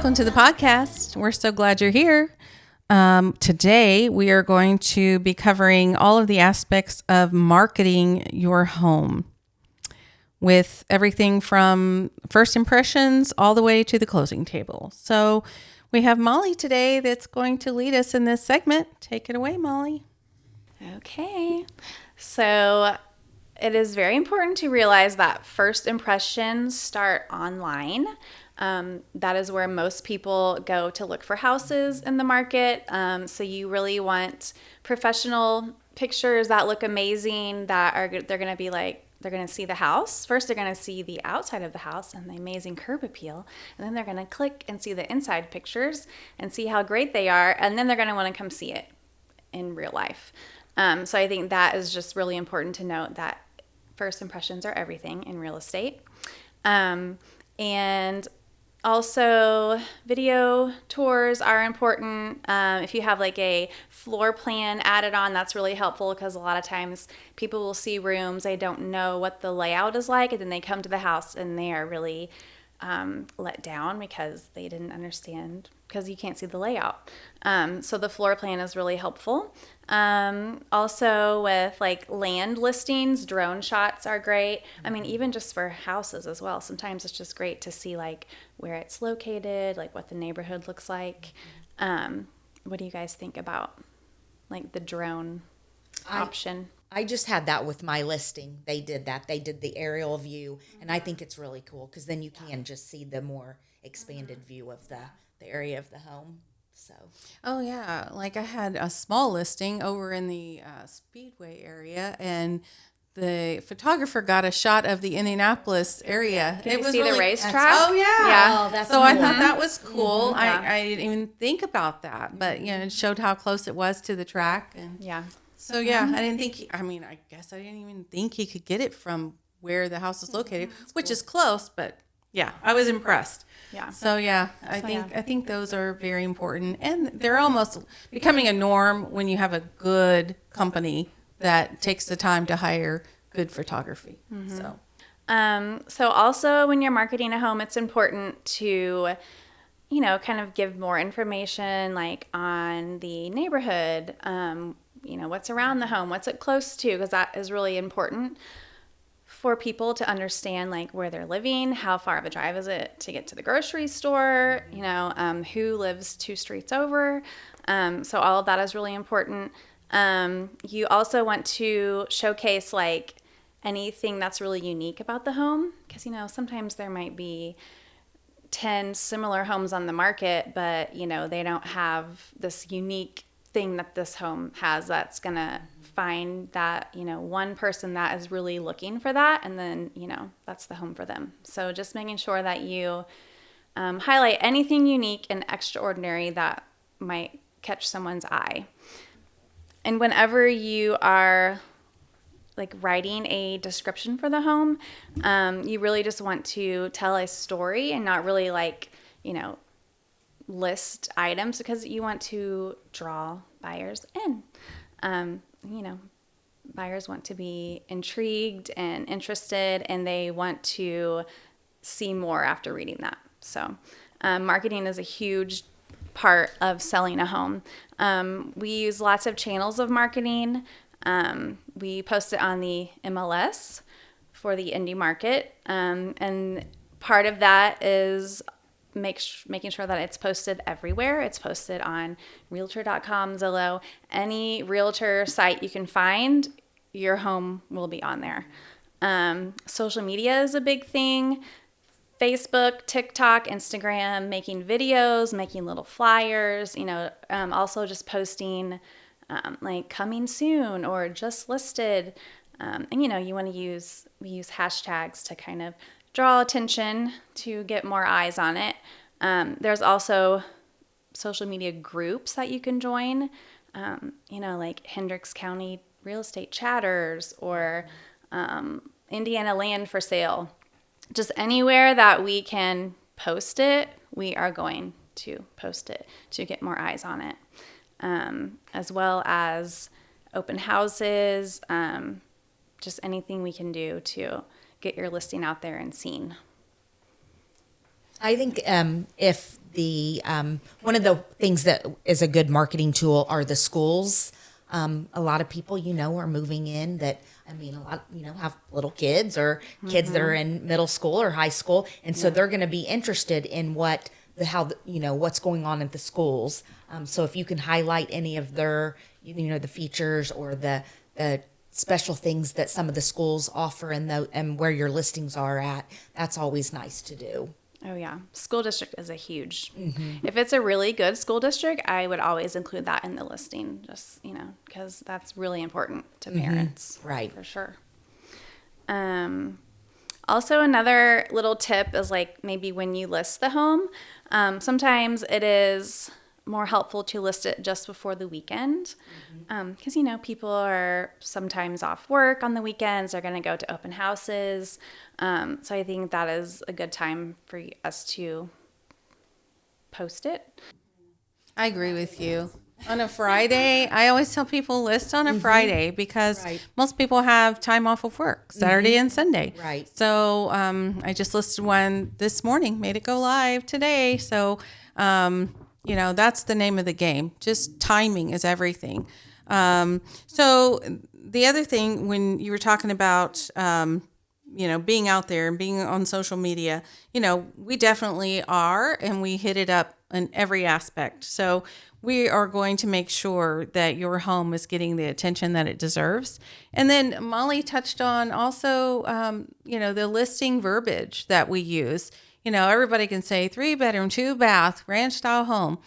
welcome to the podcast. We're so glad you're here. Today, we are going to be covering all of the aspects of marketing your home with everything from first impressions all the way to the closing table. So we have Molly today that's going to lead us in this segment. Take it away, Molly. Okay. So it is very important to realize that first impressions start online. That is where most people go to look for houses in the market. So you really want professional pictures that look amazing, they're going to be like, they're going to see the house. First, they're going to see the outside of the house and the amazing curb appeal. And then they're going to click and see the inside pictures and see how great they are. And then they're going to want to come see it in real life. So I think that is just really important to note that first impressions are everything in real estate. And also, video tours are important. If you have like a floor plan added on, that's really helpful because a lot of times people will see rooms, they don't know what the layout is like, and then they come to the house and they are really let down because they didn't understand, because you can't see the layout. So the floor plan is really helpful. Also with like land listings, drone shots are great. I mean, even just for houses as well. Sometimes it's just great to see like where it's located, like what the neighborhood looks like. What do you guys think about like the drone option? I just had that with my listing. They did that. They did the aerial view, and I think it's really cool because then you can just see the more expanded view of the area of the home. So. Oh, yeah. Like I had a small listing over in the Speedway area, and the photographer got a shot of the Indianapolis area. Can you see the racetrack? Oh, yeah. Yeah. Oh, that's so cool. I thought that was cool. Yeah. I didn't even think about that, but it showed how close it was to the track. And Yeah. so, yeah, I didn't think, I guess I didn't even think he could get it from where the house is located, which is close, but yeah, I was impressed. Yeah. So, yeah, I think those are very important, and they're almost becoming a norm when you have a good company that takes the time to hire good photography. So also when you're marketing a home, it's important to, kind of give more information like on the neighborhood, what's around the home, what's it close to, because that is really important for people to understand like where they're living, how far of a drive is it to get to the grocery store, who lives 2 streets over. So all of that is really important. You also want to showcase like anything that's really unique about the home, because sometimes there might be 10 similar homes on the market, but they don't have this unique thing that this home has that's gonna find that one person that is really looking for that, and then that's the home for them. So just making sure that you highlight anything unique and extraordinary that might catch someone's eye. And whenever you are like writing a description for the home, you really just want to tell a story and not really like list items, because you want to draw buyers in. Buyers want to be intrigued and interested, and they want to see more after reading that. So marketing is a huge part of selling a home. We use lots of channels of marketing. We post it on the MLS for the indie market. And part of that is making sure that it's posted everywhere. It's posted on realtor.com, Zillow, any realtor site you can find, your home will be on there. Social media is a big thing. Facebook, TikTok, Instagram, making videos, making little flyers, also just posting like coming soon or just listed. And you want to use hashtags to kind of draw attention to get more eyes on it. There's also social media groups that you can join, like Hendricks County Real Estate Chatters or Indiana Land for Sale. Just anywhere that we can post it, we are going to post it to get more eyes on it, as well as open houses, just anything we can do to get your listing out there and seen. I think if the one of the things that is a good marketing tool are the schools. A lot of people, are moving in that, a lot, have little kids or kids that are in middle school or high school. And so they're going to be interested in what's going on at the schools. So if you can highlight any of their, the features or the special things that some of the schools offer and where your listings are at, that's always nice to do. Oh yeah. School district is a huge, if it's a really good school district, I would always include that in the listing, just, because that's really important to parents. Right. For sure. Also another little tip is like maybe when you list the home, sometimes it is more helpful to list it just before the weekend. Because, people are sometimes off work on the weekends. They're going to go to open houses. So I think that is a good time for us to post it. I agree with you. On a Friday, I always tell people list on a Friday because most people have time off of work, Saturday and Sunday. Right. So I just listed one this morning, made it go live today. So, that's the name of the game. Just timing is everything. So the other thing, when you were talking about, being out there and being on social media, we definitely are, and we hit it up in every aspect. So we are going to make sure that your home is getting the attention that it deserves. And then Molly touched on also, the listing verbiage that we use. Everybody can say 3-bedroom, 2-bath, ranch style home.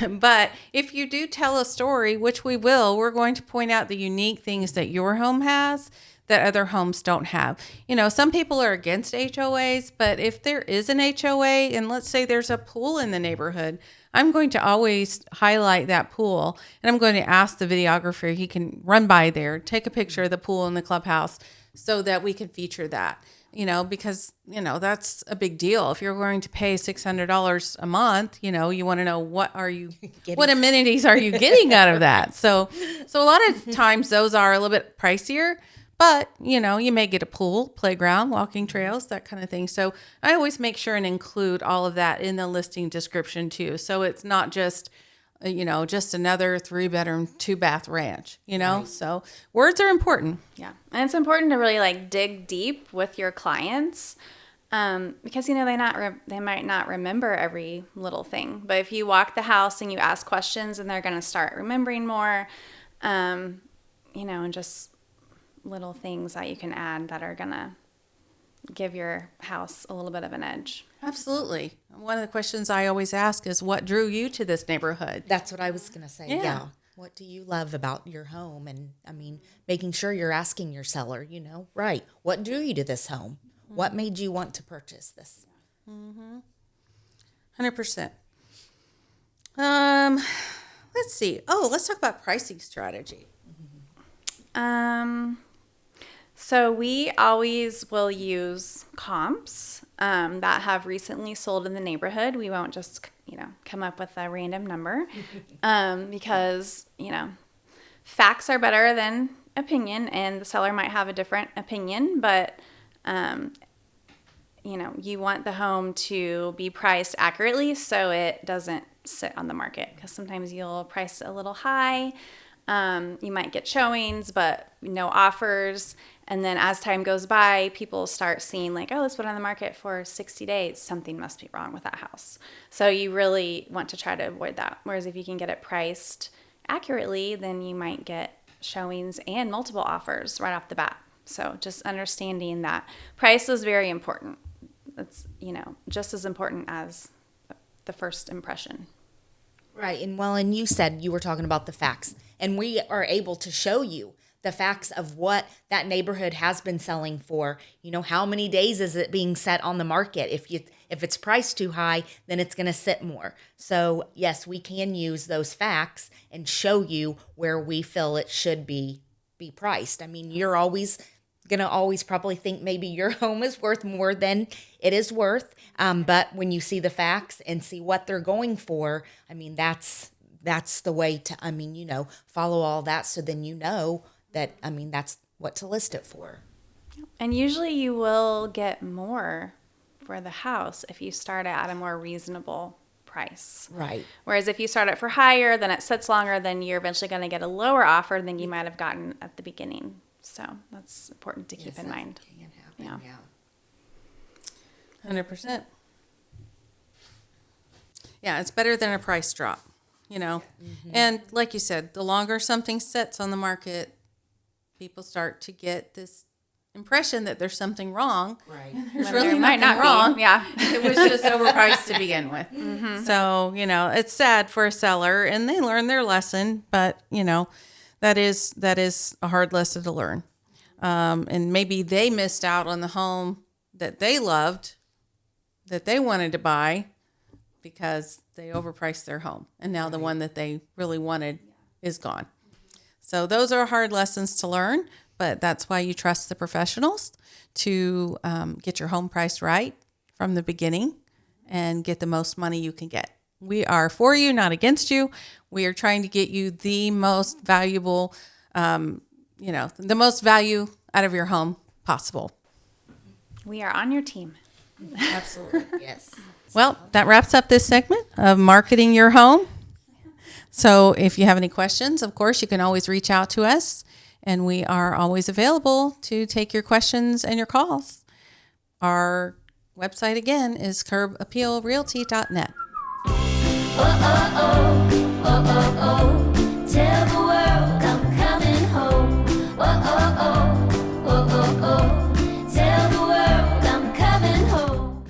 But if you do tell a story, which we will, we're going to point out the unique things that your home has that other homes don't have. Some people are against HOAs, but if there is an HOA and let's say there's a pool in the neighborhood, I'm going to always highlight that pool and I'm going to ask the videographer, he can run by there, take a picture of the pool in the clubhouse so that we can feature that. Because, that's a big deal. If you're going to pay $600 a month, you want to know what amenities are you getting out of that? So a lot of times those are a little bit pricier, but you may get a pool, playground, walking trails, that kind of thing. So I always make sure and include all of that in the listing description too. So it's not just just another 3-bedroom, 2-bath ranch, Right. So words are important. Yeah. And it's important to really dig deep with your clients because, they might not remember every little thing. But if you walk the house and you ask questions and they're going to start remembering more, and just little things that you can add that are going to give your house a little bit of an edge. Absolutely. One of the questions I always ask is, what drew you to this neighborhood? That's what I was going to say. Yeah. What do you love about your home? And making sure you're asking your seller, right. What drew you to this home? What made you want to purchase this? 100%. Let's see. Let's talk about pricing strategy. So we always will use comps that have recently sold in the neighborhood. We won't just, come up with a random number because, facts are better than opinion, and the seller might have a different opinion, but, you want the home to be priced accurately so it doesn't sit on the market, because sometimes you'll price it a little high. You might get showings, but no offers. And then as time goes by, people start seeing let's put it on the market for 60 days. Something must be wrong with that house. So you really want to try to avoid that. Whereas if you can get it priced accurately, then you might get showings and multiple offers right off the bat. So just understanding that price is very important. It's, just as important as the first impression. Right. And you said you were talking about the facts, and we are able to show you the facts of what that neighborhood has been selling for. How many days is it being set on the market? If it's priced too high, then it's going to sit more. So yes, we can use those facts and show you where we feel it should be priced. You're always going to always probably think maybe your home is worth more than it is worth. But when you see the facts and see what they're going for, that's the way to, follow all that. So then that, that's what to list it for. And usually you will get more for the house if you start it at a more reasonable price. Right. Whereas if you start it for higher, then it sits longer, then you're eventually going to get a lower offer than you might have gotten at the beginning. So that's important to keep in mind. Can happen, yeah. 100%. Yeah, it's better than a price drop, you know. And like you said, the longer something sits on the market, people start to get this impression that there's something wrong. Right. There's When really there might nothing not wrong. be. Yeah. It was just overpriced to begin with. So, you know, it's sad for a seller, and they learn their lesson, but, you know, that is a hard lesson to learn. And maybe they missed out on the home that they loved, that they wanted to buy, because they overpriced their home. And now the one that they really wanted is gone. So those are hard lessons to learn, but that's why you trust the professionals to get your home priced right from the beginning and get the most money you can get. We are for you, not against you. We are trying to get you the most valuable, the most value out of your home possible. We are on your team. Absolutely. Yes. Well, that wraps up this segment of marketing your home. So if you have any questions, of course, you can always reach out to us, and we are always available to take your questions and your calls. Our website, again, is curbappealrealty.net. Tell the world.